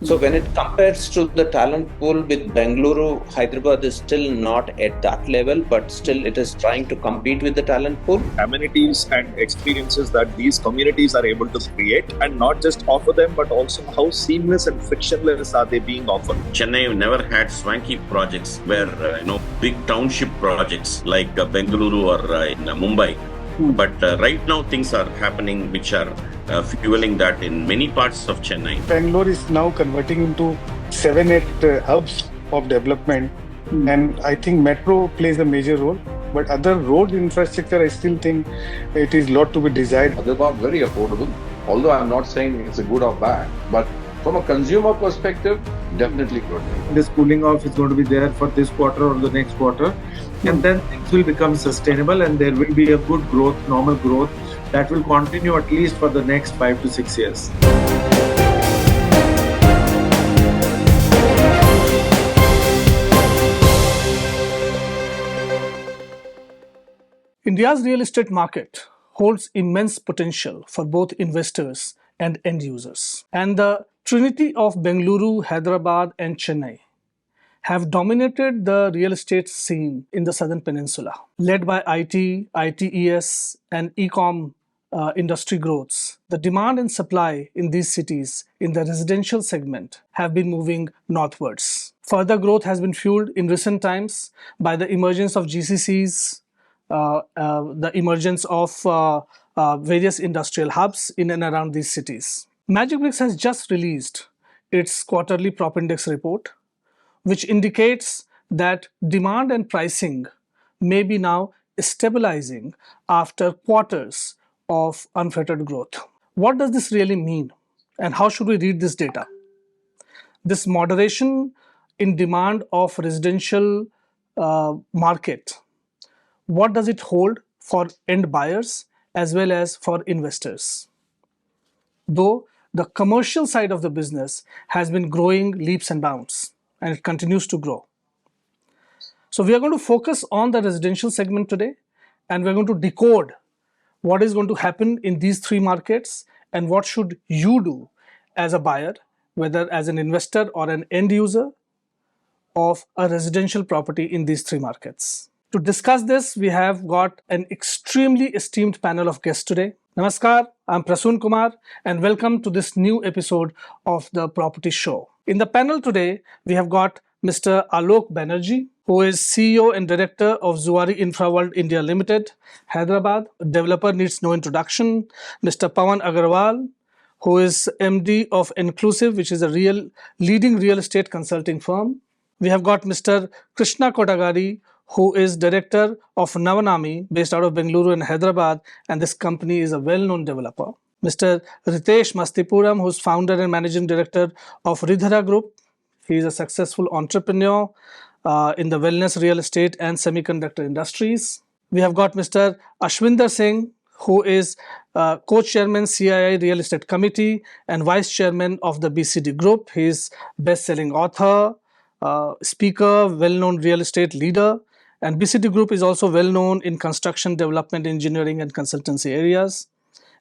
So when it compares to the talent pool with Bengaluru, Hyderabad is still not at that level, but still it is trying to compete with the talent pool. Amenities and experiences that these communities are able to create, and not just offer them, but also how seamless and frictionless are they being offered. Chennai never had swanky projects where, big township projects like Bengaluru or in Mumbai. But right now things are happening which are fueling that in many parts of Chennai. Bangalore is now converting into 7-8 hubs of development, and I think metro plays a major role. But other road infrastructure, I still think it is a lot to be desired. Hyderabad very affordable, although I'm not saying it's a good or bad, but from a consumer perspective, definitely good. This cooling off is going to be there for this quarter or the next quarter, and then things will become sustainable, and there will be a good growth, normal growth that will continue at least for the next 5 to 6 years. India's real estate market holds immense potential for both investors and end users. And the trinity of Bengaluru, Hyderabad, and Chennai have dominated the real estate scene in the southern peninsula. Led by IT, ITES, and e-com industry growths, the demand and supply in these cities in the residential segment have been moving northwards. Further growth has been fueled in recent times by the emergence of GCCs, the emergence of various industrial hubs in and around these cities. Magicbricks has just released its quarterly PropIndex report, which indicates that demand and pricing may be now stabilizing after quarters of unfettered growth. What does this really mean, and how should we read this data? This moderation in demand of residential market, what does it hold for end buyers as well as for investors? Though the commercial side of the business has been growing leaps and bounds, and it continues to grow. So we are going to focus on the residential segment today, and we're going to decode what is going to happen in these three markets and what should you do as a buyer, whether as an investor or an end user of a residential property in these three markets. To discuss this, we have got an extremely esteemed panel of guests today. Namaskar, I'm Prasun Kumar, and welcome to this new episode of the Property Show. In the panel today, we have got Mr. Alok Banerjee, who is CEO and Director of Zuari Infraworld India Limited, Hyderabad. Developer needs no introduction. Mr. Pawan Agarwal, who is MD of Inclusive, which is a leading real estate consulting firm. We have got Mr. Krishna Kotagari, who is Director of Navanami, based out of Bengaluru and Hyderabad, and this company is a well-known developer. Mr. Ritesh Mastipuram, who is Founder and Managing Director of Ridhara Group. He is a successful entrepreneur in the wellness, real estate, and semiconductor industries. We have got Mr. Ashwinder Singh, who is Co-Chairman CII Real Estate Committee and Vice Chairman of the BCD Group. He is best-selling author, speaker, well-known real estate leader, and BCD Group is also well-known in construction, development, engineering, and consultancy areas.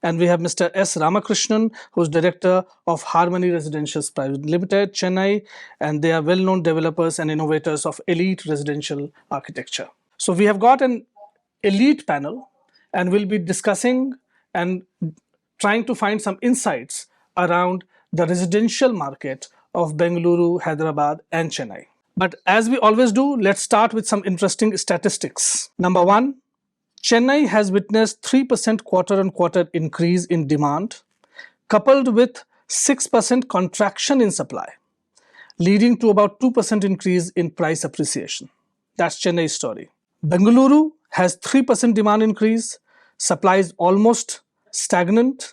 And we have Mr. S. Ramakrishnan, who is Director of Harmony Residentials Private Limited, Chennai, and they are well-known developers and innovators of elite residential architecture. So we have got an elite panel, and we'll be discussing and trying to find some insights around the residential market of Bengaluru, Hyderabad, and Chennai. But as we always do, let's start with some interesting statistics. Number one, Chennai has witnessed 3% quarter-on-quarter increase in demand, coupled with 6% contraction in supply, leading to about 2% increase in price appreciation. That's Chennai's story. Bengaluru has 3% demand increase, supply is almost stagnant,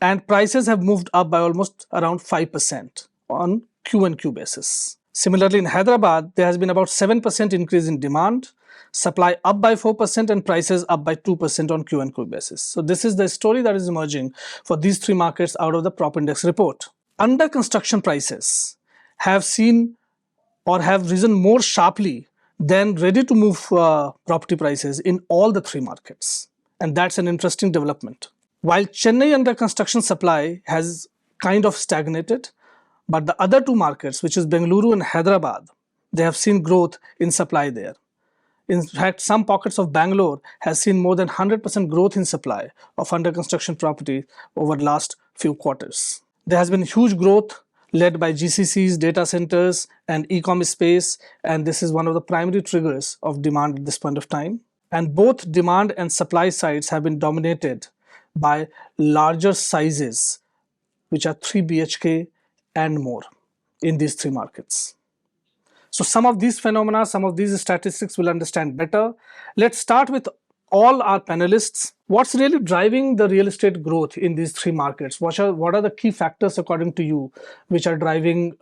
and prices have moved up by almost around 5% on Q&Q basis. Similarly, in Hyderabad, there has been about 7% increase in demand, supply up by 4%, and prices up by 2% on Q&Q basis. So this is the story that is emerging for these three markets out of the PropIndex report. Under construction prices have seen or have risen more sharply than ready to move property prices in all the three markets. And that's an interesting development. While Chennai under construction supply has kind of stagnated, But the other two markets, which is Bengaluru and Hyderabad, they have seen growth in supply there. In fact, some pockets of Bangalore has seen more than 100% growth in supply of under construction property over the last few quarters. There has been huge growth led by GCCs, data centers, and e-commerce space, and this is one of the primary triggers of demand at this point of time. And both demand and supply sides have been dominated by larger sizes, which are 3 BHK and more in these three markets. So some of these phenomena, some of these statistics we'll understand better. Let's start with all our panelists. What's really driving the real estate growth in these three markets? What are the key factors, according to you, which are driving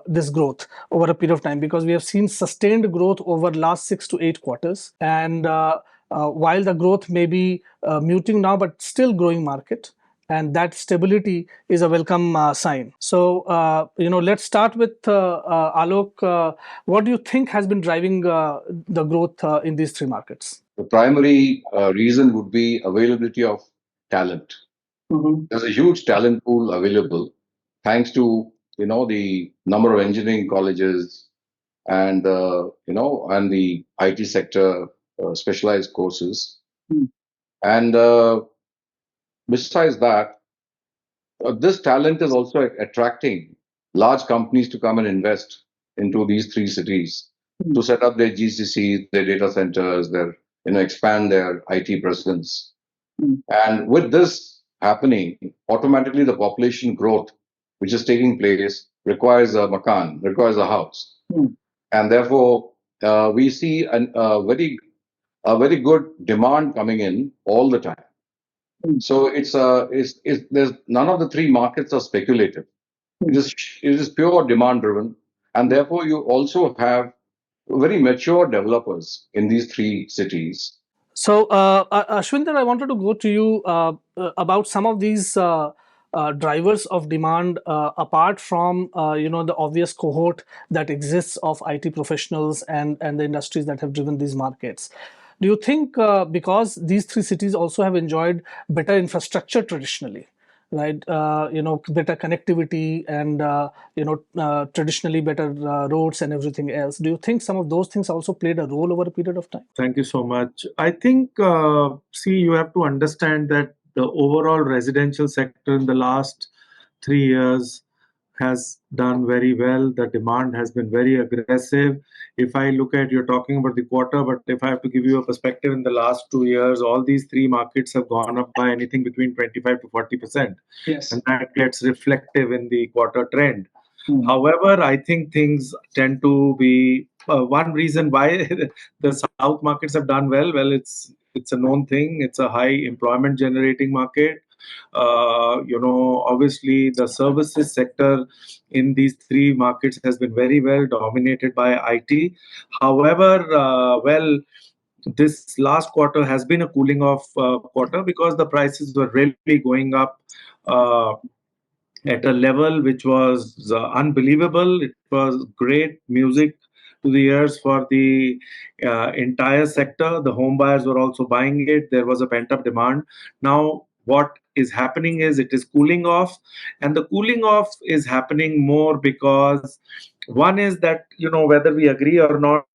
this growth over a period of time? Because we have seen sustained growth over last 6 to 8 quarters. And while the growth may be muting now, but still growing market. And that stability is a welcome sign. So, let's start with Alok. What do you think has been driving the growth in these three markets? The primary reason would be availability of talent. There's a huge talent pool available, thanks to the number of engineering colleges and and the IT sector specialized courses. And besides that, this talent is also attracting large companies to come and invest into these three cities to set up their GCCs, their data centers, their expand their IT presence. And with this happening, automatically the population growth, which is taking place, requires a makan, requires a house, and therefore we see a very good demand coming in all the time. So it's there's none of the three markets are speculative. It is pure demand driven, and therefore you also have very mature developers in these three cities. So, Ashwinder, I wanted to go to you about some of these drivers of demand, apart from the obvious cohort that exists of IT professionals and the industries that have driven these markets. Do you think because these three cities also have enjoyed better infrastructure traditionally, right? Better connectivity and traditionally better roads and everything else. Do you think some of those things also played a role over a period of time? Thank you so much. I think, you have to understand that the overall residential sector in the last 3 years has done very well. The demand has been very aggressive. If I look at, you're talking about the quarter, but if I have to give you a perspective, in the last 2 years, all these three markets have gone up by anything between 25 to 40%. Yes. And that gets reflective in the quarter trend. However, I think things tend to be one reason why the South markets have done well. Well, it's a known thing. It's a high employment generating market. Obviously the services sector in these three markets has been very well dominated by IT. However, this last quarter has been a cooling off quarter because the prices were really going up at a level which was unbelievable. It was great music to the ears for the entire sector. The home buyers were also buying it. There was a pent-up demand. Now, what is happening is it is cooling off, and the cooling off is happening more because one is that, whether we agree or not,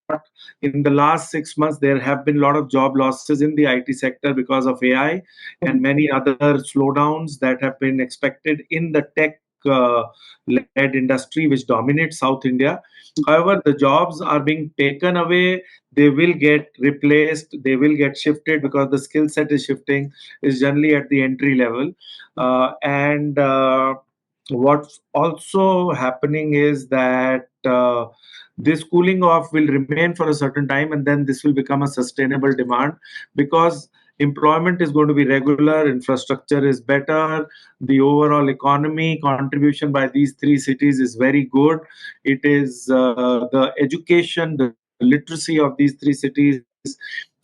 in the last 6 months, there have been a lot of job losses in the IT sector because of AI and many other slowdowns that have been expected in the tech-led industry, which dominates South India. However, the jobs are being taken away. They will get replaced. They will get shifted because the skill set is shifting, is generally at the entry level. What's also happening is that this cooling off will remain for a certain time, and then this will become a sustainable demand because employment is going to be regular, infrastructure is better, the overall economy contribution by these three cities is very good. It is the education, the literacy of these three cities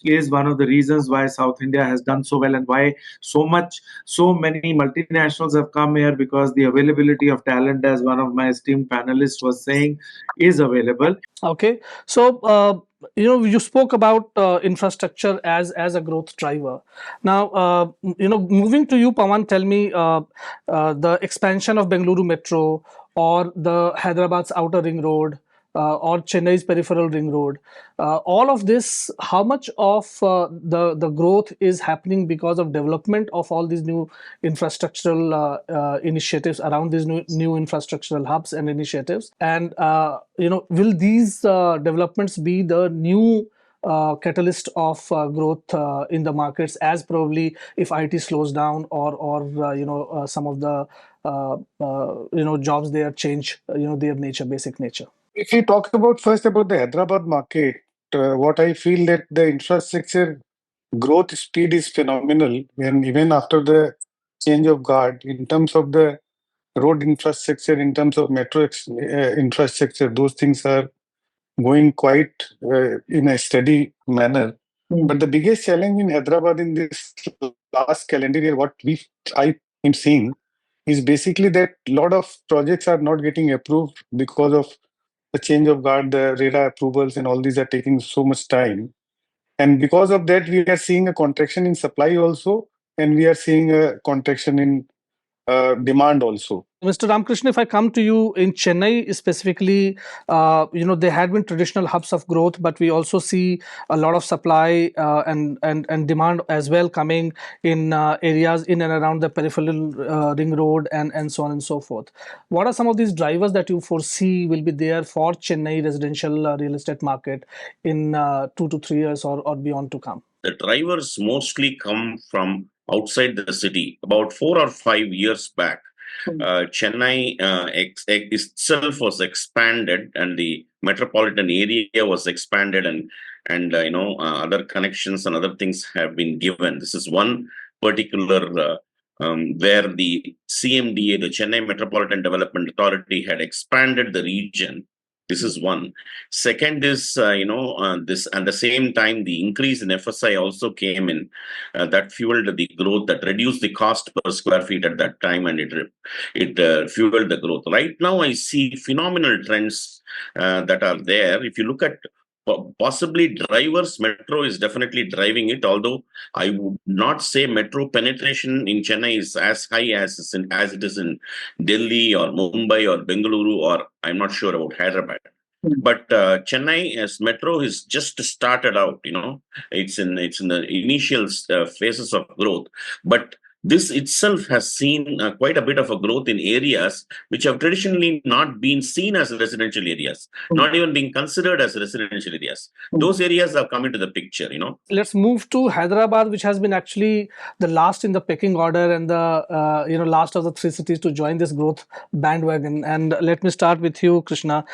is one of the reasons why South India has done so well and why so many multinationals have come here, because the availability of talent, as one of my esteemed panelists was saying, is available. Okay, so you spoke about infrastructure as a growth driver. Now, moving to you, Pawan, tell me the expansion of Bengaluru Metro or the Hyderabad's outer ring road or Chennai's peripheral ring road. All of this, how much of the growth is happening because of development of all these new infrastructural initiatives around these new infrastructural hubs and initiatives? And will these developments be the new catalyst of growth in the markets, as probably if IT slows down or some of the jobs there change their nature, basic nature? If we talk about first about the Hyderabad market, what I feel that the infrastructure growth speed is phenomenal, and even after the change of guard in terms of the road infrastructure, in terms of metro infrastructure, those things are going quite in a steady manner. But the biggest challenge in Hyderabad in this last calendar year, I am seeing, is basically that a lot of projects are not getting approved because of the change of guard, the RERA approvals, and all these are taking so much time. And because of that, we are seeing a contraction in supply also, and we are seeing a contraction in demand also. Mr. Ramakrishna, if I come to you in Chennai specifically, there had been traditional hubs of growth, but we also see a lot of supply and demand as well coming in areas in and around the peripheral ring road and so on and so forth. What are some of these drivers that you foresee will be there for Chennai residential real estate market in 2 to 3 years or beyond to come? The drivers mostly come from outside the city. About 4 or 5 years back, Chennai itself was expanded, and the metropolitan area was expanded, and other connections and other things have been given. This is one particular where the CMDA, the Chennai Metropolitan Development Authority, had expanded the region. This is one. Second is, this, at the same time, the increase in FSI also came in. That fueled the growth, that reduced the cost per square feet at that time, and it fueled the growth. Right now, I see phenomenal trends that are there. If you look at possibly drivers, metro is definitely driving it, although I would not say metro penetration in Chennai is as high as it is in Delhi or Mumbai or Bengaluru, or I'm not sure about Hyderabad. But Chennai as metro is just started out. It's in the initial phases of growth, but this itself has seen quite a bit of a growth in areas which have traditionally not been seen as residential areas, not even being considered as residential areas. Those areas have come into the picture. Let's move to Hyderabad, which has been actually the last in the pecking order and the last of the three cities to join this growth bandwagon. And let me start with you, Krishna.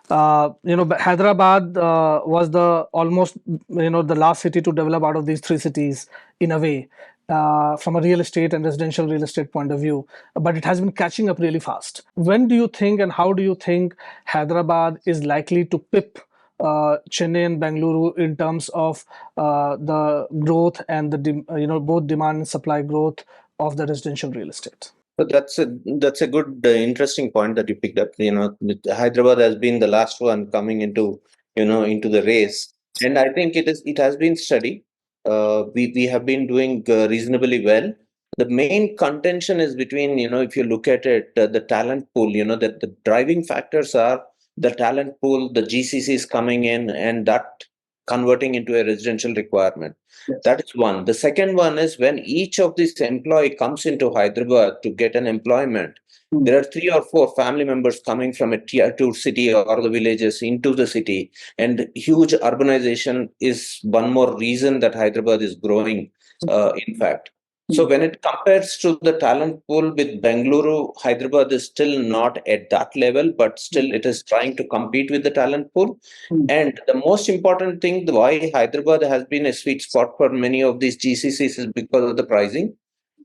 Hyderabad was the almost the last city to develop out of these three cities in a way. From a real estate and residential real estate point of view, but it has been catching up really fast. When do you think and how do you think Hyderabad is likely to pip Chennai and Bengaluru in terms of the growth and the both demand and supply growth of the residential real estate? So that's a good interesting point that you picked up. Hyderabad has been the last one coming into the race, and I think it has been steady. We have been doing reasonably well. The main contention is between, if you look at it, the talent pool, that the driving factors are the talent pool, the GCCs coming in, and that converting into a residential requirement. Yes. That is one. The second one is when each of these employee comes into Hyderabad to get an employment, there are 3 or 4 family members coming from a tier 2 city or the villages into the city, and huge urbanization is one more reason that Hyderabad is growing, in fact. So when it compares to the talent pool with Bengaluru, Hyderabad is still not at that level, but still it is trying to compete with the talent pool. And the most important thing, why Hyderabad has been a sweet spot for many of these GCCs is because of the pricing.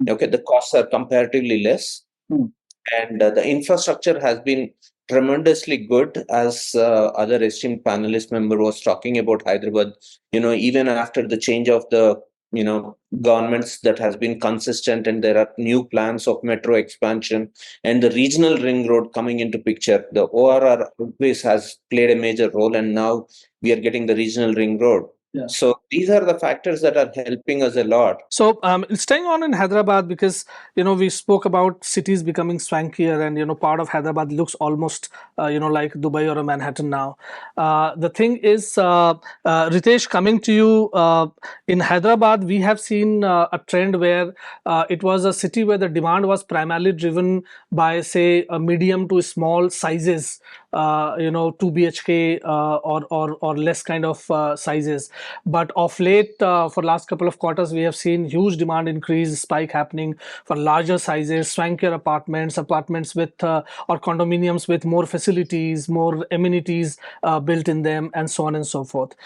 Okay, the costs are comparatively less. And the infrastructure has been tremendously good, as other esteemed panelist member was talking about Hyderabad. Even after the change of the governments, that has been consistent, and there are new plans of metro expansion and the regional ring road coming into picture. The ORR always has played a major role, and now we are getting the regional ring road. Yeah. So these are the factors that are helping us a lot. So staying on in Hyderabad, because we spoke about cities becoming swankier, and part of Hyderabad looks almost like Dubai or a Manhattan now. The thing is, Ritesh, coming to you, in Hyderabad, we have seen a trend where it was a city where the demand was primarily driven by, say, a medium to small sizes, 2 BHK or less kind of sizes. But of late, for last couple of quarters, we have seen huge demand increase spike happening for larger sizes, swankier apartments with or condominiums with more facilities, more amenities built in them, and so on and so forth.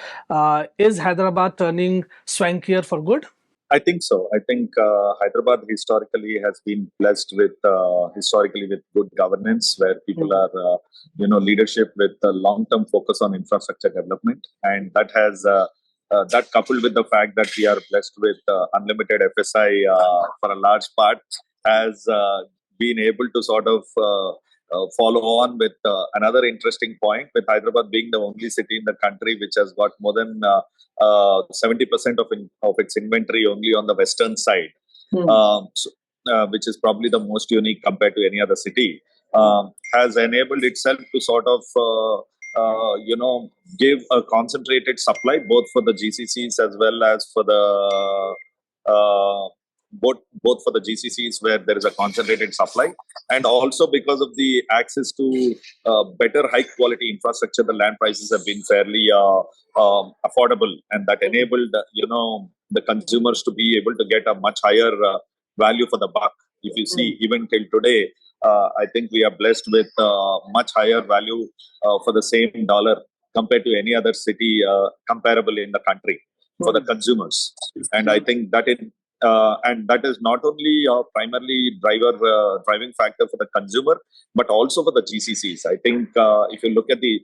Is Hyderabad turning swankier for good? I think so. I think Hyderabad historically has been blessed with good governance, where people are leadership with a long-term focus on infrastructure development, and that has that, coupled with the fact that we are blessed with unlimited FSI for a large part, has been able to sort of follow on with another interesting point, with Hyderabad being the only city in the country which has got more than 70% of its inventory only on the western side, which is probably the most unique compared to any other city, has enabled itself to sort of give a concentrated supply both for the GCCs as well as for the both for the GCCs, where there is a concentrated supply, and also because of the access to better high quality infrastructure, the land prices have been fairly affordable, and that enabled the consumers to be able to get a much higher value for the buck. If you see, even till today, I think we are blessed with much higher value for the same dollar compared to any other city comparable in the country for the consumers. And I think that and that is not only a primarily driving factor for the consumer, but also for the GCCs. I think if you look at the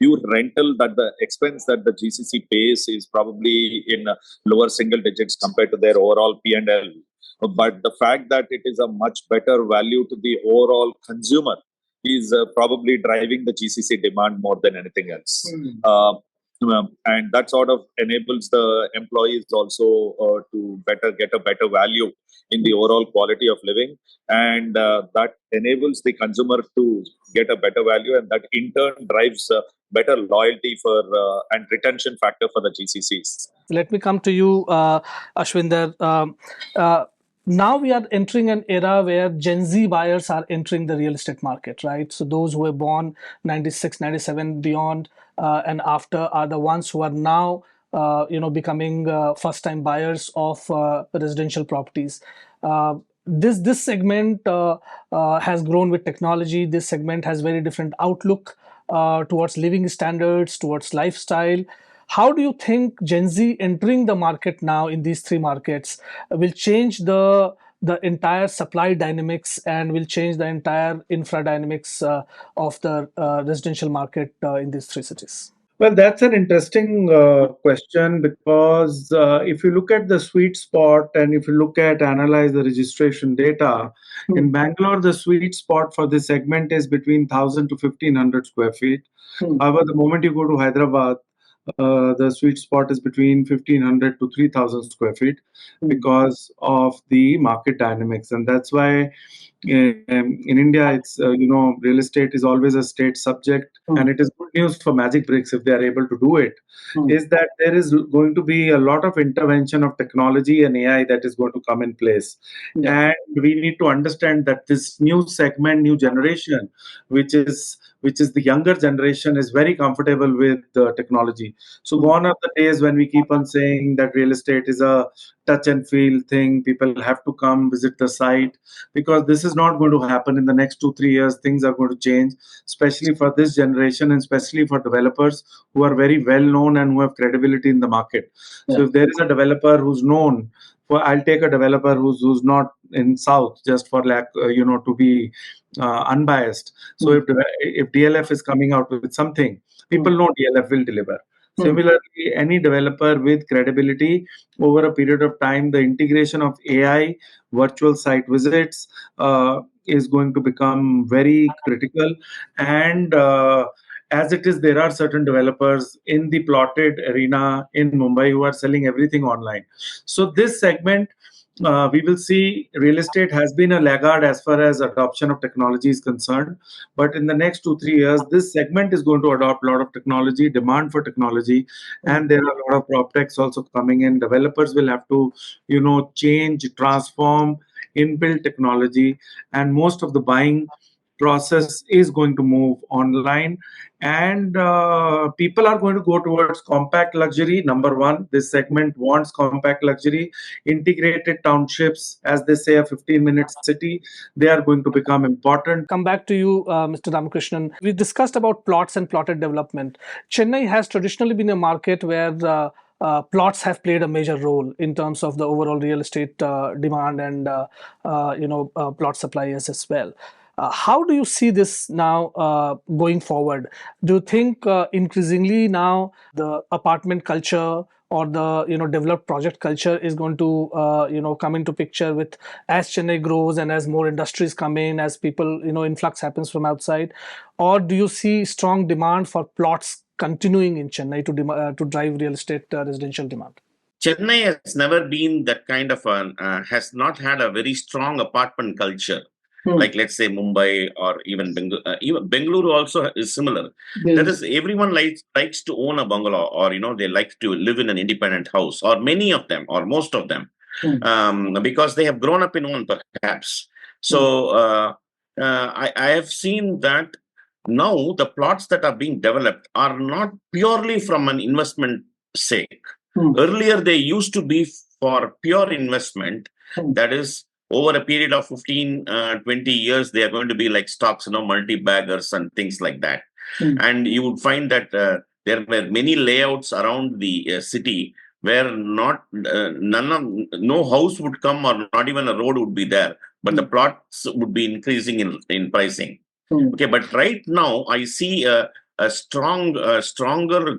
pure rental, that the expense that the GCC pays is probably in lower single digits compared to their overall P&L. But the fact that it is a much better value to the overall consumer is probably driving the GCC demand more than anything else. And that sort of enables the employees also to get a better value in the overall quality of living, and that enables the consumer to get a better value, and that in turn drives better loyalty for and retention factor for the GCCs. Let me come to you, Ashwinder. Now we are entering an era where Gen Z buyers are entering the real estate market, right? So those who were born 96, 97, beyond, and after are the ones who are now, becoming first-time buyers of residential properties. This segment has grown with technology. This segment has very different outlook towards living standards, towards lifestyle. How do you think Gen Z entering the market now in these three markets will change the entire supply dynamics and will change the entire infra dynamics of the residential market in these three cities? Well, that's an interesting question, because if you look at the sweet spot and if you analyze the registration data, in Bangalore, the sweet spot for this segment is between 1,000 to 1,500 square feet. However, the moment you go to Hyderabad, the sweet spot is between 1,500 to 3,000 square feet because of the market dynamics. And that's why in India, it's, real estate is always a state subject. And it is good news for Magicbricks if they are able to do it, is that there is going to be a lot of intervention of technology and AI that is going to come in place. And we need to understand that this new segment, new generation, which is the younger generation, is very comfortable with technology. So gone are the days when we keep on saying that real estate is a touch and feel thing. People have to come visit the site, because this is not going to happen in the next 2-3 years. Things are going to change, especially for this generation and especially for developers who are very well known and who have credibility in the market. So if there is a developer who's known, I'll take a developer who's not in South, just for to be unbiased. So if DLF is coming out with something, people know DLF will deliver. Similarly, any developer with credibility over a period of time, the integration of AI, virtual site visits, is going to become very critical. And as it is, there are certain developers in the plotted arena in Mumbai who are selling everything online. So this segment, we will see real estate has been a laggard as far as adoption of technology is concerned. But in the next 2-3 years, this segment is going to adopt a lot of technology, demand for technology, and there are a lot of prop techs also coming in. Developers will have to, change, transform, inbuilt technology, and most of the buying process is going to move online, and people are going to go towards compact luxury. Number one, this segment wants compact luxury. Integrated townships, as they say, a 15-minute city, they are going to become important. Come back to you, Mr. Ramakrishnan. We discussed about plots and plotted development. Chennai has traditionally been a market where plots have played a major role in terms of the overall real estate demand and plot supply as well. How do you see this now going forward? Do you think increasingly now the apartment culture or the developed project culture is going to come into picture with as Chennai grows and as more industries come in, as people influx happens from outside, or do you see strong demand for plots continuing in Chennai to drive real estate residential demand? Chennai has never been that kind of has not had a very strong apartment culture. Like, let's say, Mumbai or even Bengaluru also is similar. That is, everyone likes to own a bungalow, or they like to live in an independent house, or many of them, or most of them, because they have grown up in one, perhaps. So I have seen that now the plots that are being developed are not purely from an investment sake. Earlier, they used to be for pure investment. That is, over a period of 15, 20 years, they are going to be like stocks, multi-baggers and things like that. And you would find that there were many layouts around the city where no house would come, or not even a road would be there, but the plots would be increasing in pricing. Okay, but right now I see a stronger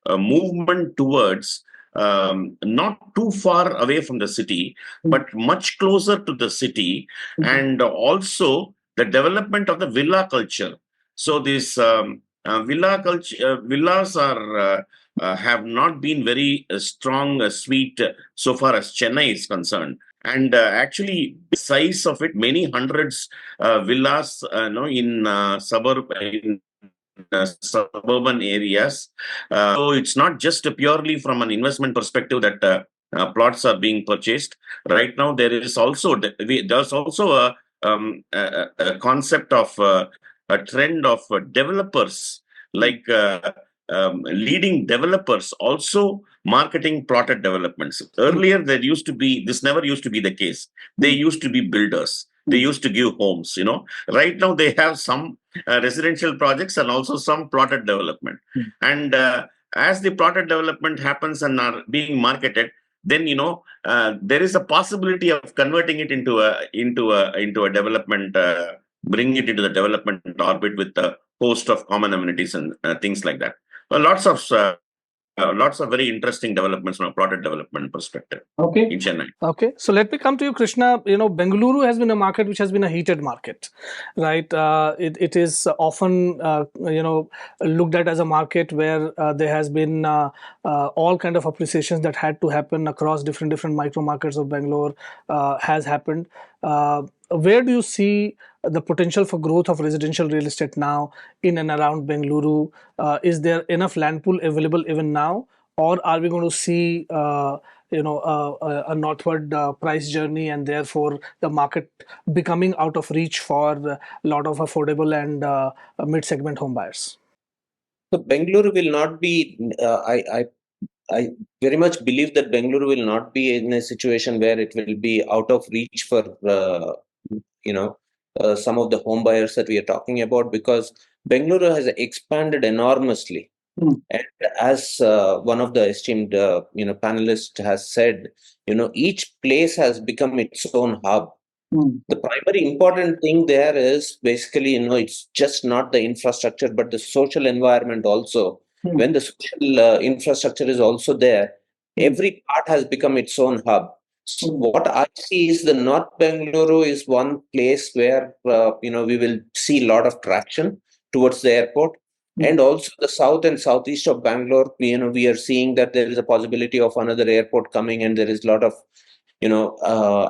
movement towards not too far away from the city, but much closer to the city, and also the development of the villa culture. So this villa culture, villas are have not been very strong, sweet so far as Chennai is concerned. And actually, the size of it, many hundreds villas, in suburban areas. So it's not just purely from an investment perspective that plots are being purchased. Right now, there's also a concept of a trend of developers, like leading developers also marketing plotted developments. Earlier, this never used to be the case. They used to be builders. They used to give homes, Right now, they have some residential projects and also some plotted development. And as the plotted development happens and are being marketed, then there is a possibility of converting it into a development, bringing it into the development orbit with a host of common amenities and things like that. Lots of very interesting developments from a plotted development perspective in Chennai. Okay, so let me come to you, Krishna. Bengaluru has been a market which has been a heated market, right? It is often looked at as a market where there has been all kind of appreciations that had to happen across different micro markets of Bangalore has happened. Where do you see the potential for growth of residential real estate now in and around Bengaluru? Is there enough land pool available even now, or are we going to see a northward price journey, and therefore the market becoming out of reach for a lot of affordable and mid-segment home buyers? So Bengaluru will not be. I very much believe that Bengaluru will not be in a situation where it will be out of reach for some of the home buyers that we are talking about, because Bengaluru has expanded enormously. And as one of the esteemed, panelists has said, each place has become its own hub. The primary important thing there is basically, it's just not the infrastructure, but the social environment also. When the social infrastructure is also there, every part has become its own hub. So what I see is the North Bengaluru is one place where, we will see a lot of traction towards the airport. And also the south and southeast of Bangalore, we are seeing that there is a possibility of another airport coming, and there is a lot of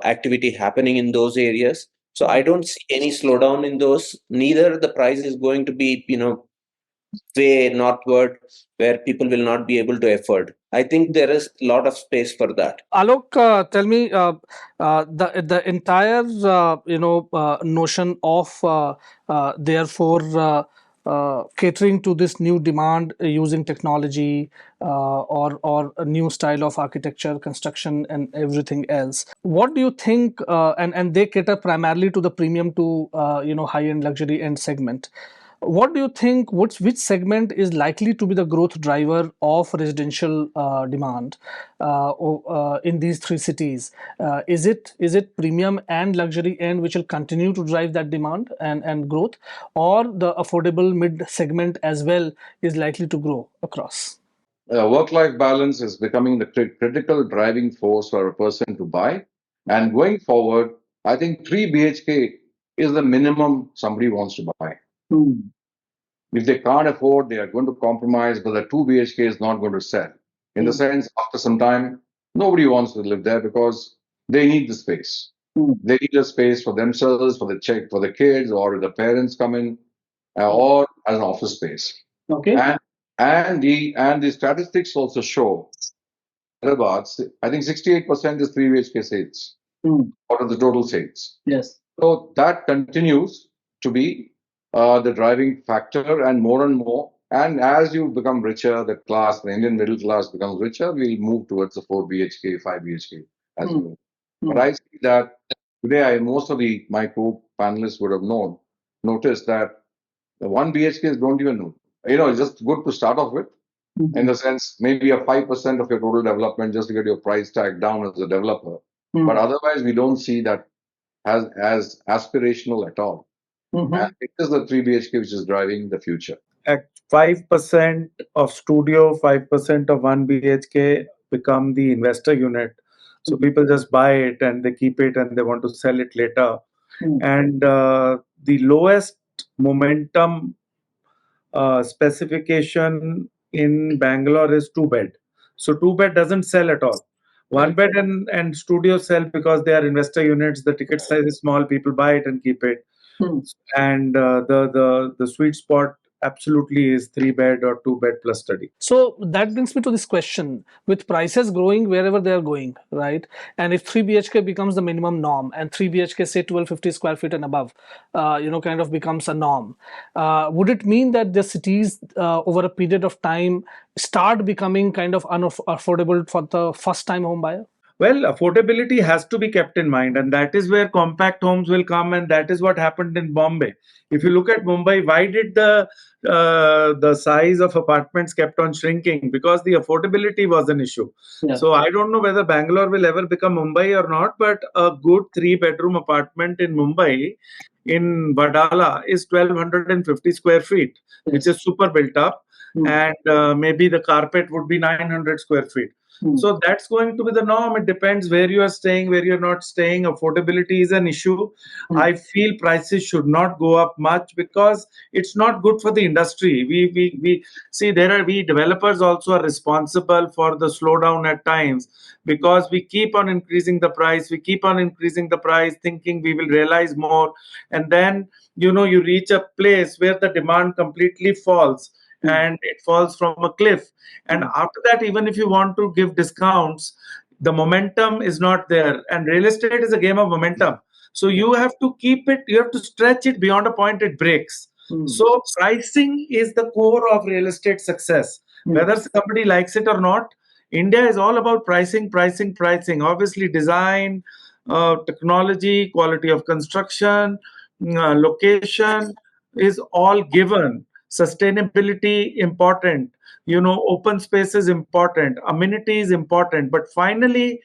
activity happening in those areas. So I don't see any slowdown in those. Neither the price is going to be, way northward where people will not be able to afford. I think there is a lot of space for that. Alok, tell me, the entire notion of therefore catering to this new demand using technology or a new style of architecture, construction, and everything else. What do you think? And they cater primarily to the premium to high end luxury end segment. What do you think? Which segment is likely to be the growth driver of residential demand in these three cities? Is it premium and luxury end which will continue to drive that demand and growth, or the affordable mid segment as well is likely to grow across? Work-life balance is becoming the critical driving force for a person to buy. And going forward, I think 3 BHK is the minimum somebody wants to buy. If they can't afford, they are going to compromise, but the 2 BHK is not going to sell. In the sense, after some time, nobody wants to live there because they need the space. They need a space for themselves, for the kids, or the parents come in, or as an office space. Okay. And the statistics also show Hyderabad, I think 68% is 3 BHK sales out of the total sales. Yes. So that continues to be the driving factor, and more. And as you become richer, the Indian middle class becomes richer, we'll move towards the 4 BHK, 5 BHK as well. But I see that today, most of my co-panelists would have noticed that the 1 BHKs don't even know. It's just good to start off with. In the sense, maybe a 5% of your total development just to get your price tag down as a developer. But otherwise, we don't see that as aspirational at all. And it is the 3 BHK which is driving the future. At 5% of studio, 5% of 1 BHK become the investor unit. So people just buy it and they keep it and they want to sell it later. And the lowest momentum specification in Bangalore is 2-bed. So 2-bed doesn't sell at all. 1-bed and studio sell because they are investor units. The ticket size is small. People buy it and keep it. And the sweet spot absolutely is 3-bed or 2-bed plus study. So that brings me to this question: with prices growing wherever they are going, right? And if 3 BHK becomes the minimum norm, and 3 BHK say 1250 square feet and above, kind of becomes a norm, would it mean that the cities over a period of time start becoming kind of unaffordable for the first time home buyer? Well, affordability has to be kept in mind, and that is where compact homes will come, and that is what happened in Bombay. If you look at Mumbai, why did the size of apartments kept on shrinking? Because the affordability was an issue. Yeah. So I don't know whether Bangalore will ever become Mumbai or not, but a good 3-bedroom apartment in Mumbai, in Vadala, is 1250 square feet, which is super built up, and maybe the carpet would be 900 square feet. So that's going to be the norm. It depends where you are staying, where you're not staying. Affordability is an issue. I feel prices should not go up much because it's not good for the industry. We see we developers also are responsible for the slowdown at times because we keep on increasing the price. We keep on increasing the price, thinking we will realize more, and then you reach a place where the demand completely falls. And it falls from a cliff. And after that, even if you want to give discounts, the momentum is not there. And real estate is a game of momentum. So you have to keep it, you have to stretch it beyond a point it breaks. So pricing is the core of real estate success. Whether somebody likes it or not, India is all about pricing. Obviously, design, technology, quality of construction, location is all given. sustainability important, open space is important, amenity is important, but finally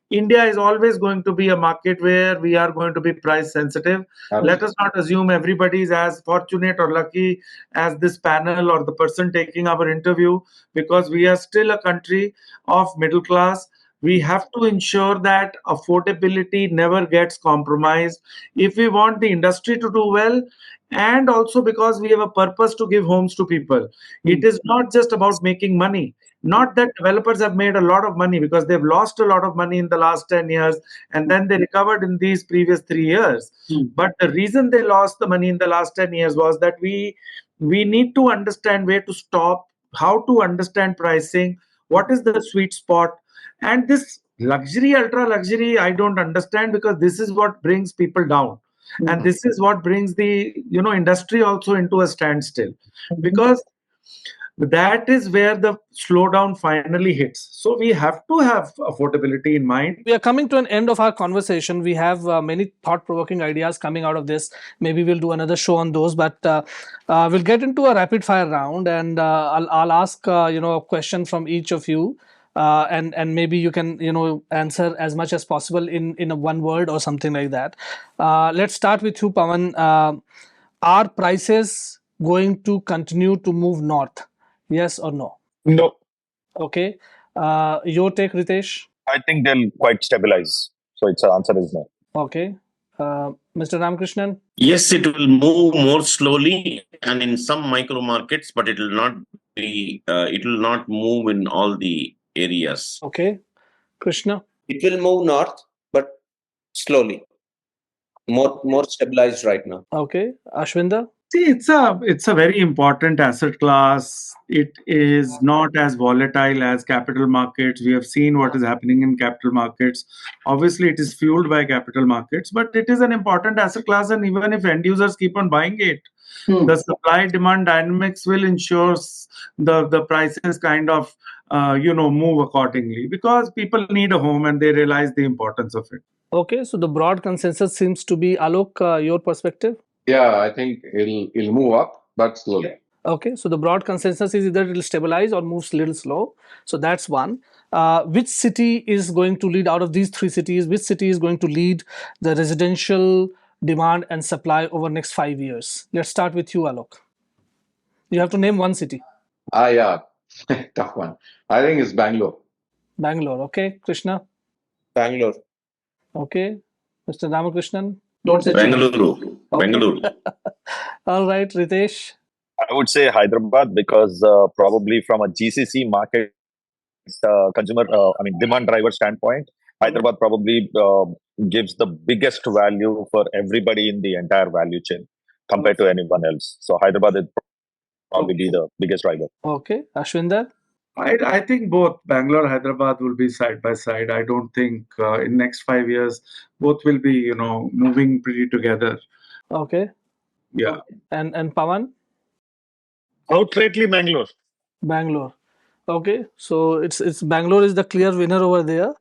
India is always going to be a market where we are going to be price sensitive. Let us not assume everybody is as fortunate or lucky as this panel or the person taking our interview, because we are still a country of middle class. We have to ensure that affordability never gets compromised if we want the industry to do well, and also because we have a purpose to give homes to people. It is not just about making money. Not that developers have made a lot of money, because they've lost a lot of money in the last 10 years and then they recovered in these previous 3 years. But the reason they lost the money in the last 10 years was that we need to understand where to stop, how to understand pricing, what is the sweet spot. And this luxury, ultra luxury, I don't understand, because this is what brings people down. And this is what brings the industry also into a standstill, because that is where the slowdown finally hits. So we have to have affordability in mind. We are coming to an end of our conversation. We have many thought-provoking ideas coming out of this. Maybe we'll do another show on those, but we'll get into a rapid-fire round, and I'll ask a question from each of you, and maybe you can answer as much as possible in a one word or something like that. Let's start with you, Pawan. Are prices going to continue to move north? Yes or no? No. Okay. Your take, Ritesh? I think they'll quite stabilize. So its answer is no. Okay. Mr. Ramakrishnan? Yes, it will move more slowly and in some micro markets, but it will not be. It will not move in all the areas. Okay. Krishna? It will move north, but slowly. More stabilized right now. Okay. Ashwinda? See, it's a very important asset class. It is not as volatile as capital markets. We have seen what is happening in capital markets. Obviously, it is fueled by capital markets, but it is an important asset class. And even if end users keep on buying it, the supply demand dynamics will ensure the prices kind of move accordingly, because people need a home and they realize the importance of it. Okay. So the broad consensus seems to be, Alok, your perspective? Yeah, I think it'll move up, but slowly. Okay, so the broad consensus is either it will stabilize or moves a little slow. So that's one. Which city is going to lead out of these three cities? Which city is going to lead the residential demand and supply over next 5 years? Let's start with you, Alok. You have to name one city. Yeah, tough one. I think it's Bangalore. Bangalore. Okay, Krishna. Bangalore. Okay, Mr. Ramakrishnan. Don't say Bengaluru. Okay. Bengaluru. All right, Ritesh. I would say Hyderabad, because probably from a GCC market demand driver standpoint, Hyderabad probably gives the biggest value for everybody in the entire value chain compared to anyone else. So Hyderabad will probably be the biggest driver. Okay, Ashwinder. I think both Bangalore, Hyderabad will be side by side. I don't think in next 5 years both will be moving pretty together. Okay. Yeah. And Pawan. Outrightly Bangalore. Bangalore. Okay, so it's Bangalore is the clear winner over there.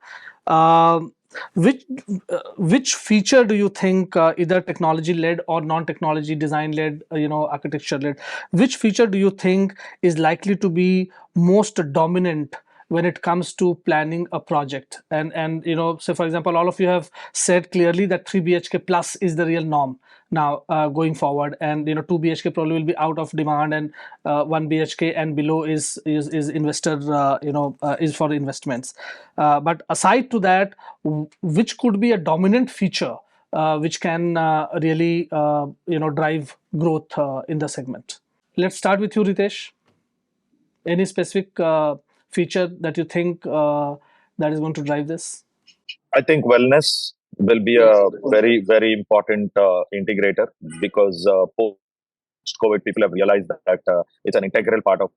Which feature do you think, either technology led or non-technology design led, architecture led, which feature do you think is likely to be most dominant when it comes to planning a project? And so for example, all of you have said clearly that 3 BHK plus is the real norm now going forward, and 2 BHK probably will be out of demand, and 1 BHK and below is investor is for investments. But aside to that, which could be a dominant feature which can really drive growth in the segment? Let's start with you, Ritesh. Any specific feature that you think that is going to drive this? I think wellness will be a very, very important integrator, because post-COVID people have realized that it's an integral part of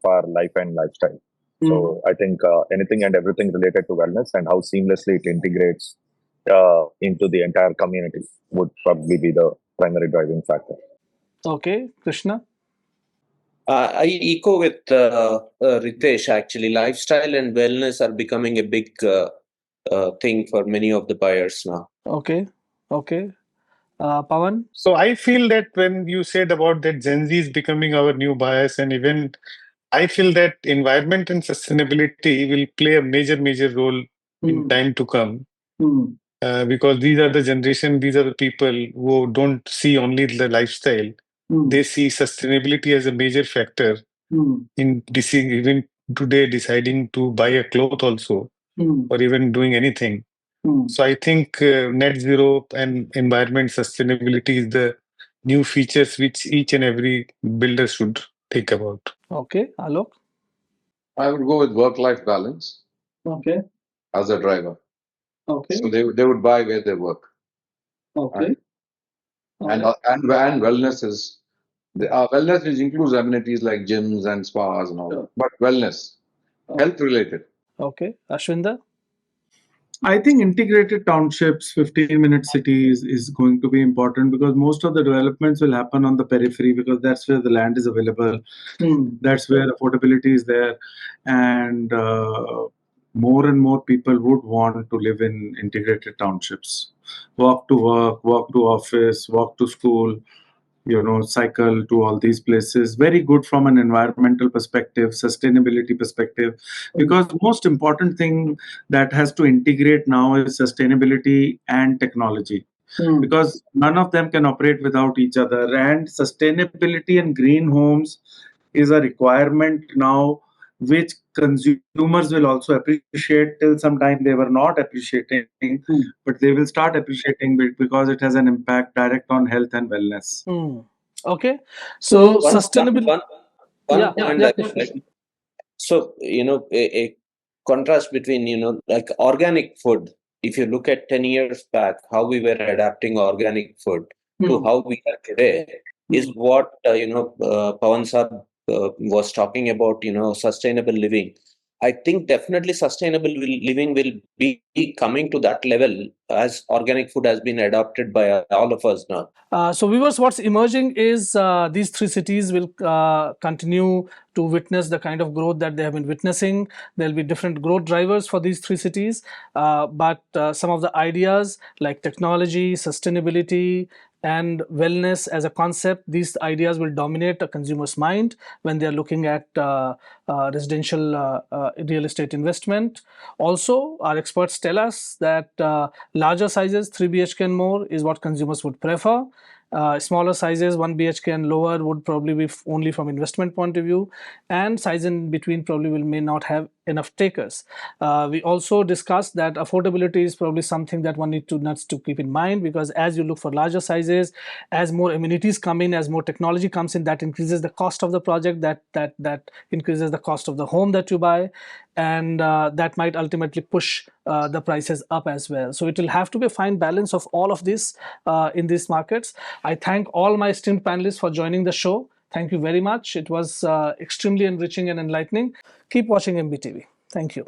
our life and lifestyle. So I think anything and everything related to wellness and how seamlessly it integrates into the entire community would probably be the primary driving factor. Okay, Krishna? I echo with Ritesh. Actually, lifestyle and wellness are becoming a big thing for many of the buyers now. Okay. Pawan? So I feel that when you said about that Gen Z is becoming our new bias, and even I feel that environment and sustainability will play a major role in time to come. Because these are the generation, these are the people who don't see only the lifestyle. They see sustainability as a major factor in even today deciding to buy a cloth also, or even doing anything. So I think net zero and environment sustainability is the new features which each and every builder should think about. Okay, Alok? I would go with work-life balance Okay, as a driver. okay, So they would buy where they work. okay. And wellness is wellness, which includes amenities like gyms and spas and all that. But wellness, health related. Okay, Ashwinda? I think integrated townships, 15-minute cities is going to be important because most of the developments will happen on the periphery because that's where the land is available. That's where affordability is there. And more and more people would want to live in integrated townships. Walk to work, walk to office, walk to school, cycle to all these places. Very good from an environmental perspective, sustainability perspective, because most important thing that has to integrate now is sustainability and technology. Because none of them can operate without each other, and sustainability and green homes is a requirement now which consumers will also appreciate. Till some time they were not appreciating, but they will start appreciating because it has an impact direct on health and wellness. Okay, so One sustainability. one Yeah, point yeah. I would like. So, a contrast between, like organic food, if you look at 10 years back, how we were adapting organic food to how we are today is what, Pawan Saab was talking about, sustainable living. I think definitely sustainable living will be coming to that level as organic food has been adopted by all of us now. So viewers, what's emerging is these three cities will continue to witness the kind of growth that they have been witnessing. There'll be different growth drivers for these three cities, but some of the ideas like technology, sustainability, and wellness as a concept, these ideas will dominate a consumer's mind when they are looking at residential real estate investment. Also, our experts tell us that larger sizes, 3 BHK and more, is what consumers would prefer. Smaller sizes, 1 BHK and lower, would probably be only from investment point of view, and size in between probably may not have enough takers. We also discussed that affordability is probably something that one needs to keep in mind, because as you look for larger sizes, as more amenities come in, as more technology comes in, that increases the cost of the project, that increases the cost of the home that you buy, and that might ultimately push the prices up as well. So it will have to be a fine balance of all of this in these markets. I thank all my esteemed panelists for joining the show. Thank you very much. It was extremely enriching and enlightening. Keep watching MBTV. Thank you.